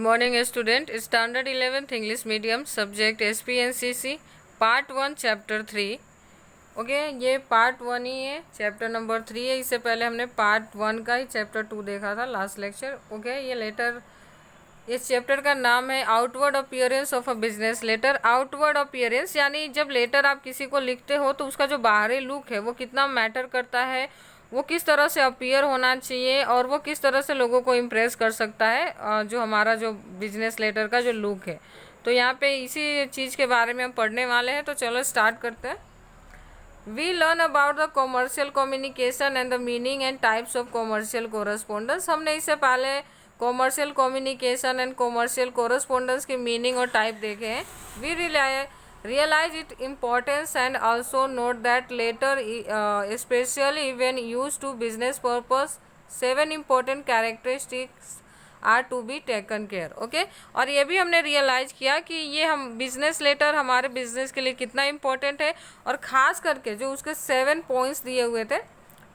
Morning student, standard 11th English medium subject SPNCC part 1 chapter 3। Okay, ये part 1 ही है, chapter number 3 है। इससे पहले हमने पार्ट 1 का ही चैप्टर 2 देखा था लास्ट लेक्चर। ओके, ये लेटर, इस चैप्टर का नाम है outward appearance of a business letter. Outward appearance यानी जब लेटर आप किसी को लिखते हो तो उसका जो बाहरी लुक है वो कितना मैटर करता है, वो किस तरह से अपीयर होना चाहिए और वो किस तरह से लोगों को इम्प्रेस कर सकता है, जो हमारा जो बिजनेस लेटर का जो लुक है। तो यहाँ पे इसी चीज़ के बारे में हम पढ़ने वाले हैं। तो चलो स्टार्ट करते हैं। We learn about the commercial communication and the meaning and types of commercial correspondence. हमने इससे पहले commercial communication and commercial correspondence की मीनिंग और टाइप देखे हैं। We realize its importance and also note that later, especially when used to business purpose, 7 important characteristics are to be taken care. Okay, और ये भी हमने रियलाइज़ किया कि ये हम बिजनेस लेटर हमारे बिजनेस के लिए कितना इम्पोर्टेंट है, और ख़ास करके जो उसके 7 पॉइंट्स दिए हुए थे,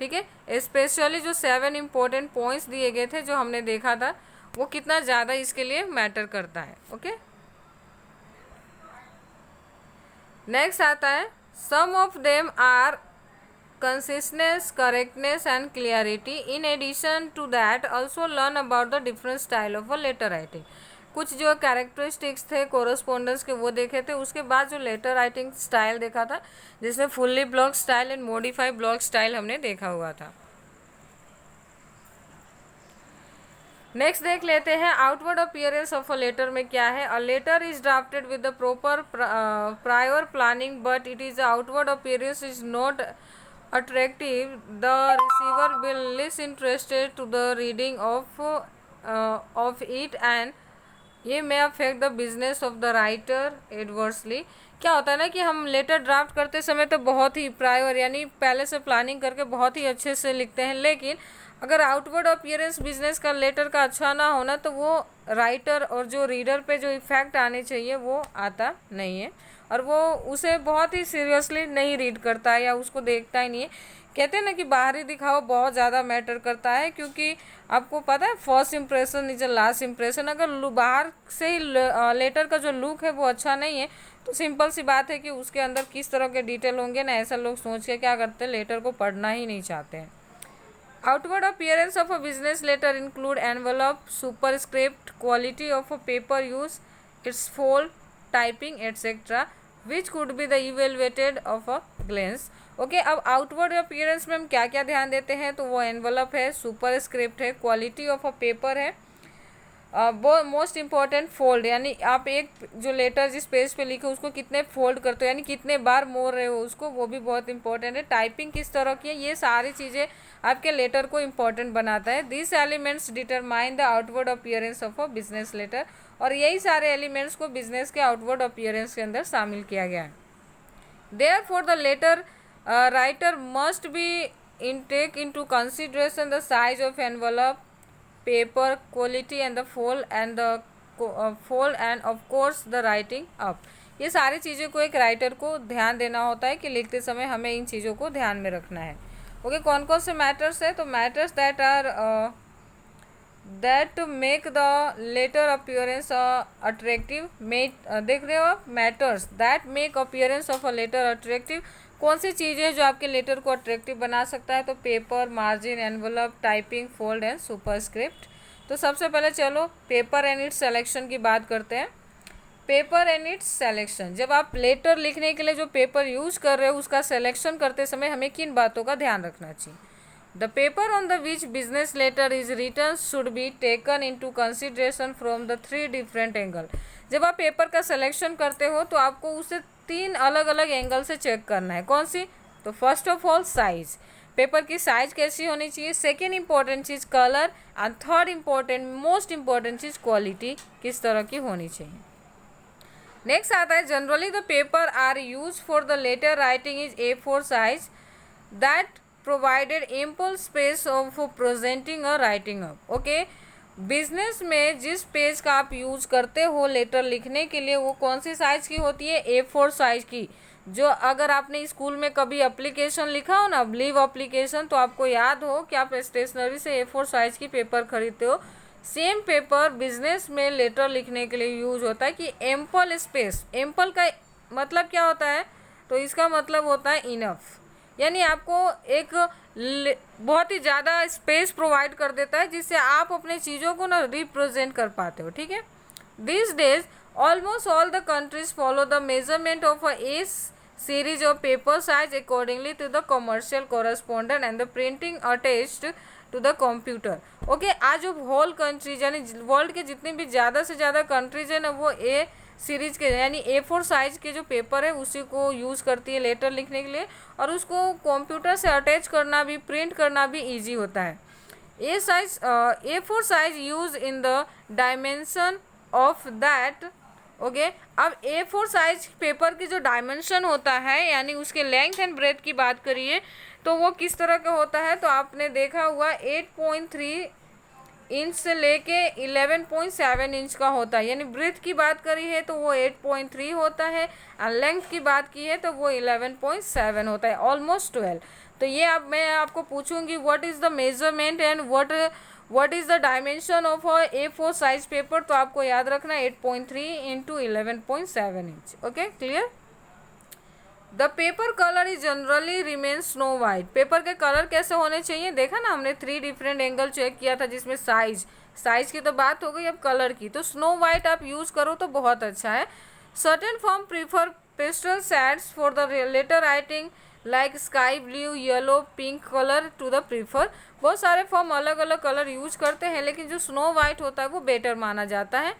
ठीक है, स्पेशली जो 7 इम्पोर्टेंट पॉइंट्स दिए गए थे जो हमने देखा था, वो कितना ज़्यादा इसके लिए मैटर करता है। ओके, नेक्स्ट आता है some of them are consistence, correctness and clarity. In addition to that also learn about the different style of a letter writing. कुछ जो कैरेक्टरिस्टिक्स थे कोरस्पोंडेंस के वो देखे थे। उसके बाद जो लेटर राइटिंग स्टाइल देखा था, जिसमें fully block style and modified block style हमने देखा हुआ था। नेक्स्ट देख लेते हैं outward appearance of a letter में क्या है। A letter is drafted with the proper prior planning but it is outward appearance is not attractive, the receiver will less interested to the reading of it and ये may affect the business of the writer adversely। क्या होता है ना कि हम letter draft करते समय तो बहुत ही प्रायर यानी पहले से प्लानिंग करके बहुत ही अच्छे से लिखते हैं, लेकिन अगर आउटवर्ड अपीयरेंस बिजनेस का लेटर का अच्छा ना होना तो वो राइटर और जो रीडर पे जो इफ़ेक्ट आने चाहिए वो आता नहीं है, और वो उसे बहुत ही सीरियसली नहीं रीड करता है या उसको देखता ही नहीं है। कहते हैं ना कि बाहरी दिखावा बहुत ज़्यादा मैटर करता है, क्योंकि आपको पता है first impression is a last impression. अगर बाहर से ही लेटर का जो लुक है वो अच्छा नहीं है तो सिंपल सी बात है कि उसके अंदर किस तरह के डिटेल होंगे ना, ऐसा लोग सोच के क्या करते हैं, लेटर को पढ़ना ही नहीं चाहते हैं। Outward appearance of a business letter include envelope, superscript, quality of a paper use, it's fold, typing etcetera which could be the evaluated of a glance. Okay, अब आउटवर्ड अपीयरेंस में हम क्या क्या ध्यान देते हैं, तो वो एनवलप है, सुपरस्क्रिप्ट है, क्वालिटी ऑफ अ पेपर है, मोस्ट इम्पॉर्टेंट फोल्ड, यानी आप एक जो लेटर जिस पेज पे लिखे उसको कितने फोल्ड करते हो यानी कितने बार मोड़ रहे हो उसको, वो भी बहुत इंपॉर्टेंट है। टाइपिंग किस तरह की है, ये सारी चीज़ें आपके लेटर को इम्पॉर्टेंट बनाता है। This elements determine the outward appearance of a business letter, और यही सारे एलिमेंट्स को बिजनेस के आउटवर्ड अपीयरेंस के अंदर शामिल किया गया है। Therefore the letter writer must be in take into consideration the size of envelope, paper quality and the fold and of course the writing up। ये सारी चीज़ों को एक राइटर को ध्यान देना होता है कि लिखते समय हमें इन चीज़ों को ध्यान में रखना है। ओके, कौन कौन से मैटर्स है, तो matters that are that make the letter appearance attractive. देख रहे हो आप, matters that make appearance of a letter attractive. कौन सी चीज़ें हैं जो आपके लेटर को अट्रैक्टिव बना सकता है, तो paper, margin, envelope, typing, fold and superscript. तो सबसे पहले चलो पेपर एंड इट्स सेलेक्शन की बात करते हैं। पेपर एंड इट्स सेलेक्शन, जब आप लेटर लिखने के लिए जो पेपर यूज कर रहे हो उसका सेलेक्शन करते समय हमें किन बातों का ध्यान रखना चाहिए। The paper on the which business letter is written should be taken into consideration from the 3 different angle. जब आप पेपर का सिलेक्शन करते हो तो आपको उसे 3 अलग अलग एंगल से चेक करना है। कौन सी, तो first of all size, paper की साइज कैसी होनी चाहिए। सेकेंड इंपॉर्टेंट चीज़ colour, and third important most important चीज़ क्वालिटी किस तरह की होनी चाहिए। नेक्स्ट आता है generally the paper are use for the letter writing is A4 size that provided ample space of presenting a writing up. Okay, business में जिस पेज का आप यूज़ करते हो लेटर लिखने के लिए वो कौन सी साइज़ की होती है, A4 साइज़ की। जो अगर आपने स्कूल में कभी एप्लीकेशन लिखा हो ना, लीव एप्लीकेशन, तो आपको याद हो कि आप स्टेशनरी से A4 साइज़ की पेपर खरीदते हो। सेम पेपर बिजनेस में लेटर लिखने के लिए यूज होता है कि एम्पल स्पेस, एम्पल का मतलब क्या होता है, तो इसका मतलब होता है इनफ, यानी आपको एक बहुत ही ज़्यादा स्पेस प्रोवाइड कर देता है जिससे आप अपने चीज़ों को ना रिप्रेजेंट कर पाते हो, ठीक है। This days almost all the countries follow the measurement of A series of paper size accordingly to the commercial correspondent and the printing attached to the computer. Okay, आज जो होल कंट्रीज यानी world के जितने भी ज़्यादा से ज़्यादा countries है ना, वो ए सीरीज के यानी A4 साइज के जो पेपर है उसी को यूज़ करती है लेटर लिखने के लिए, और उसको कंप्यूटर से अटैच करना भी, प्रिंट करना भी ईजी होता है। A4 size use in the dimension of that, okay. अब A4 साइज पेपर की जो डायमेंशन होता है यानी उसके लेंथ एंड ब्रेथ की बात करिए तो वो किस तरह का होता है, तो आपने देखा हुआ 8.3 इंच से लेके 11.7 इंच का होता है, यानी ब्रेथ की बात करी है तो वो 8.3 होता है, और लेंथ की बात की है तो वो 11.7 होता है, ऑलमोस्ट 12। तो ये अब मैं आपको पूछूंगी what is the measurement and what is the dimension of A4 size paper, तो आपको याद रखना 8.3 into 11.7 inch, okay, clear. The paper colour is generally remain snow white, paper के कलर कैसे होने चाहिए, देखा ना हमने 3 डिफरेंट एंगल चेक किया था जिसमें साइज की तो बात हो गई, अब कलर की, तो स्नो वाइट आप यूज़ करो तो बहुत अच्छा है। Certain form prefer pastel shades for the letter writing like sky blue, yellow, pink colour to the prefer, बहुत सारे फॉर्म अलग अलग कलर यूज करते हैं लेकिन जो स्नो वाइट होता है वो बेटर माना जाता है।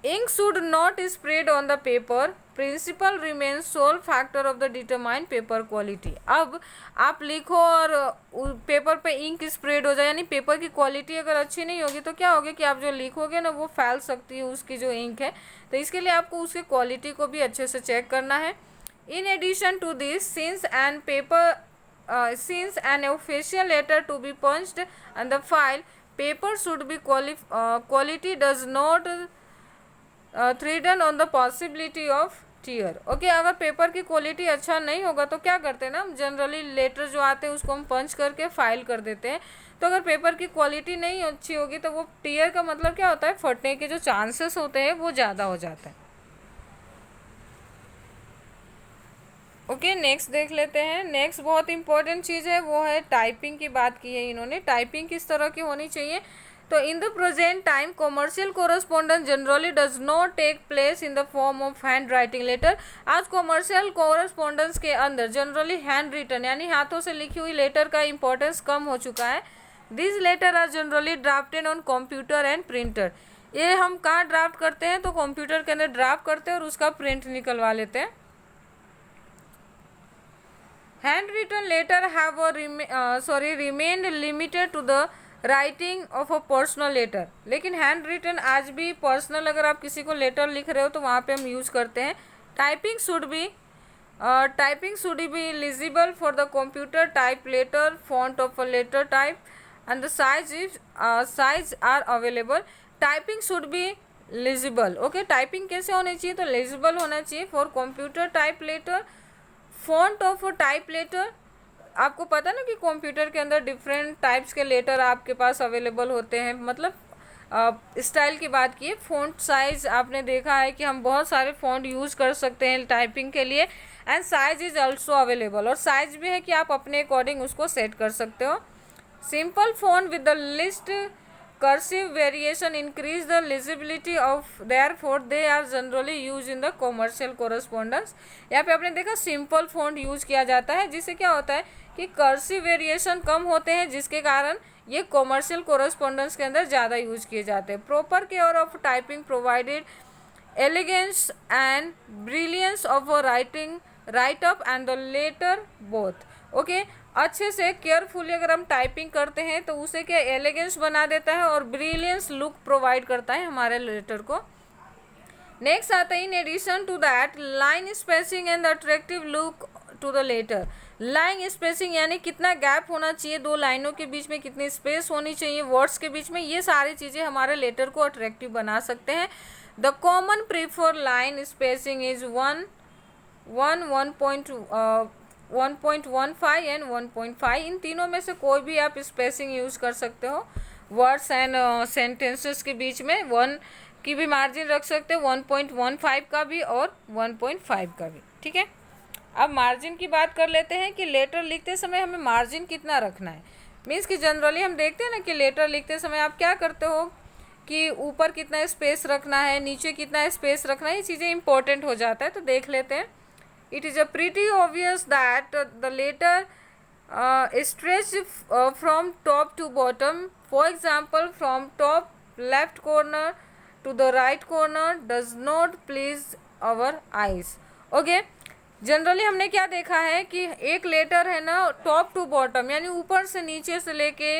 Ink should not spread on the paper, principle remains sole factor of the determine paper quality. अब आप लिखो और पेपर पे इंक स्प्रेड हो जाए यानी पेपर की क्वालिटी अगर अच्छी नहीं होगी तो क्या होगा कि आप जो लिखोगे ना वो फैल सकती है उसकी जो इंक है, तो इसके लिए आपको उसकी क्वालिटी को भी अच्छे से चेक करना है। In addition to this, since an official letter to be punched on the file, paper should be quality does not threaten on the possibility of tear. Okay, अगर पेपर की क्वालिटी अच्छा नहीं होगा तो क्या करते हैं ना, हम जनरली लेटर जो आते हैं उसको हम पंच करके फाइल कर देते हैं, तो अगर पेपर की क्वालिटी नहीं अच्छी होगी तो वो टीयर का मतलब क्या होता है, फटने के जो चांसेस होते हैं वो ज़्यादा हो जाता है। ओके, नेक्स्ट देख लेते हैं। नेक्स्ट बहुत इंपॉर्टेंट चीज़ है वो है टाइपिंग की बात की है इन्होंने। टाइपिंग किस तरह की होनी चाहिए, तो in the present time commercial correspondence generally does not take place in the form of hand writing letter. आज कॉमर्शियल कोरस्पोंडेंस के अंदर जनरली हैंड रिटन यानी हाथों से लिखी हुई लेटर का इंपॉर्टेंस कम हो चुका है। This letter are generally drafted on computer and printer. ये हम कहाँ ड्राफ्ट करते हैं, तो कंप्यूटर के अंदर ड्राफ्ट करते हैं और उसका प्रिंट निकलवा लेते हैं। Handwritten letter have remained limited to the writing of a personal letter। लेकिन हैंड रिटन आज भी पर्सनल अगर आप किसी को लेटर लिख रहे हो तो वहाँ पे हम यूज़ करते हैं। Typing should be legible for the computer type letter, font of a letter type and the size are available. Typing should be legible, okay. Typing कैसे होनी चाहिए, तो लीजिबल होना चाहिए for computer type letter, font of type letter. आपको पता ना कि कंप्यूटर के अंदर डिफरेंट टाइप्स के लेटर आपके पास अवेलेबल होते हैं, मतलब स्टाइल की बात की है। फॉन्ट साइज आपने देखा है कि हम बहुत सारे फॉन्ट यूज़ कर सकते हैं टाइपिंग के लिए, and size is also available, और साइज भी है कि आप अपने अकॉर्डिंग उसको सेट कर सकते हो। Simple font with the list cursive variation increase the legibility of, therefore they are generally used in the commercial correspondence। यहाँ पे आपने देखा सिंपल फॉन्ट यूज किया जाता है जिससे क्या होता है कि कर्सिव वेरिएशन कम होते हैं जिसके कारण ये कॉमर्शियल कोरस्पोंडेंस के अंदर ज़्यादा यूज किए जाते हैं। Proper care of typing provided elegance and brilliance of writing write up and the letter both, okay. अच्छे से केयरफुली अगर हम टाइपिंग करते हैं तो उसे क्या एलिगेंस बना देता है और ब्रिलियंस लुक प्रोवाइड करता है हमारे लेटर को। नेक्स्ट आता है in addition to that line spacing and attractive look to the letter. Line spacing यानी कितना गैप होना चाहिए, दो लाइनों के बीच में कितनी स्पेस होनी चाहिए वर्ड्स के बीच में, ये सारी चीज़ें हमारे लेटर को अट्रैक्टिव बना सकते हैं। The common prefer line spacing is 1.15 and 1.5। इन तीनों में से कोई भी आप स्पेसिंग यूज़ कर सकते हो। वर्ड्स एंड सेंटेंसेस के बीच में 1 की भी मार्जिन रख सकते हो, 1.15 का भी और 1.5 का भी, ठीक है। अब मार्जिन की बात कर लेते हैं कि लेटर लिखते समय हमें मार्जिन कितना रखना है। मीन्स कि जनरली हम देखते हैं ना कि लेटर लिखते समय आप क्या करते हो कि ऊपर कितना स्पेस रखना है, नीचे कितना स्पेस रखना है, ये चीज़ें इंपॉर्टेंट हो जाता है। तो देख लेते हैं। It is a pretty obvious that the letter stretch from top to bottom. For example, from top left corner to the right corner does not please our eyes. Okay, generally हमने क्या देखा है कि एक लेटर है ना top to bottom यानी ऊपर से नीचे से लेके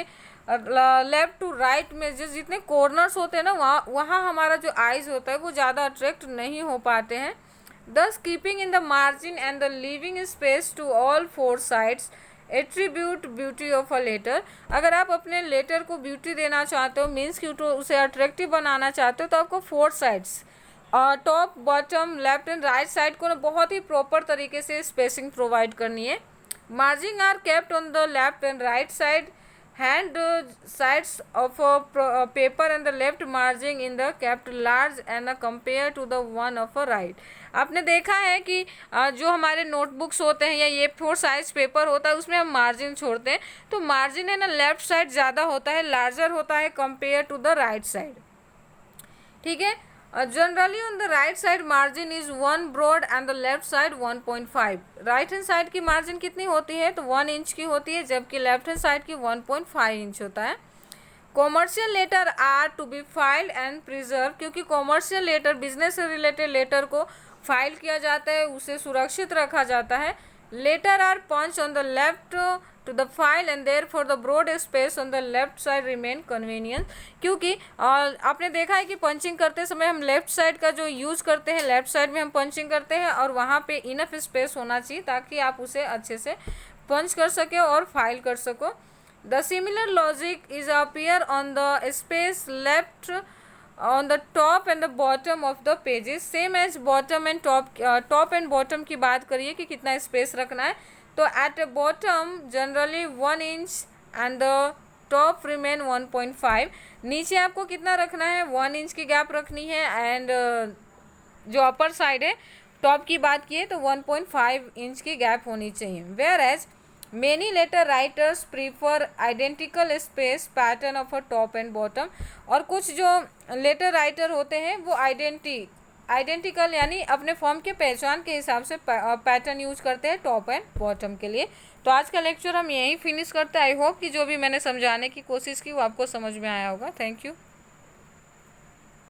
लेफ्ट टू राइट में जो जितने कॉर्नर्स होते हैं ना वहाँ हमारा जो आइज होता है वो ज़्यादा अट्रैक्ट नहीं हो पाते हैं। thus keeping in the margin and the leaving space to all four sides attribute beauty of a letter. अगर आप अपने लेटर को ब्यूटी देना चाहते हो, मीन्स कि तो उसे अट्रैक्टिव बनाना चाहते हो, तो आपको 4 sides top bottom left and right side को ना बहुत ही प्रॉपर तरीके से स्पेसिंग प्रोवाइड करनी है। Margin are kept on the left and right side hand sides of a paper and the left margin in the kept large and compared to the one of a right। आपने देखा है कि जो हमारे notebooks होते हैं या ये 4 साइज पेपर होता है उसमें हम मार्जिन छोड़ते हैं, तो मार्जिन है ना लेफ्ट साइड ज़्यादा होता है, लार्जर होता है compare to the right side, ठीक है। Generally on the right side margin is 1 broad and the left side 1.5। Right hand side की मार्जिन कितनी होती है तो 1 इंच की होती है, जबकि लेफ्ट हैंड साइड की 1.5 इंच होता है। Commercial letter are to be filed and preserve, क्योंकि कॉमर्शियल लेटर बिजनेस से रिलेटेड लेटर को फाइल किया जाता है, उसे सुरक्षित रखा जाता है। Letter are punch on the left to the file and therefore the broad space on the left side remain convenient। क्योंकि आपने देखा है कि पंचिंग करते समय हम लेफ्ट साइड का जो यूज़ करते हैं, लेफ्ट साइड में हम पंचिंग करते हैं और वहाँ पे इनफ स्पेस होना चाहिए ताकि आप उसे अच्छे से पंच कर सके और फाइल कर सको। The similar logic is appear on the space left on the top and the bottom of the pages, same as bottom and top and bottom की बात करिए कि कितना स्पेस रखना है, तो at the bottom generally 1 inch and the top remain 1.5। नीचे आपको कितना रखना है 1 इंच की गैप रखनी है एंड जो अपर साइड है टॉप की बात किए तो 1.5 इंच की गैप होनी चाहिए। Whereas many letter writers prefer identical space pattern of a top and bottom, और कुछ जो लेटर राइटर होते हैं वो आइडेंटिकल यानी अपने फॉर्म के पहचान के हिसाब से पैटर्न यूज करते हैं टॉप एंड बॉटम के लिए। तो आज का लेक्चर हम यहीं फिनिश करते हैं। आई होप कि जो भी मैंने समझाने की कोशिश की वो आपको समझ में आया होगा। Thank you.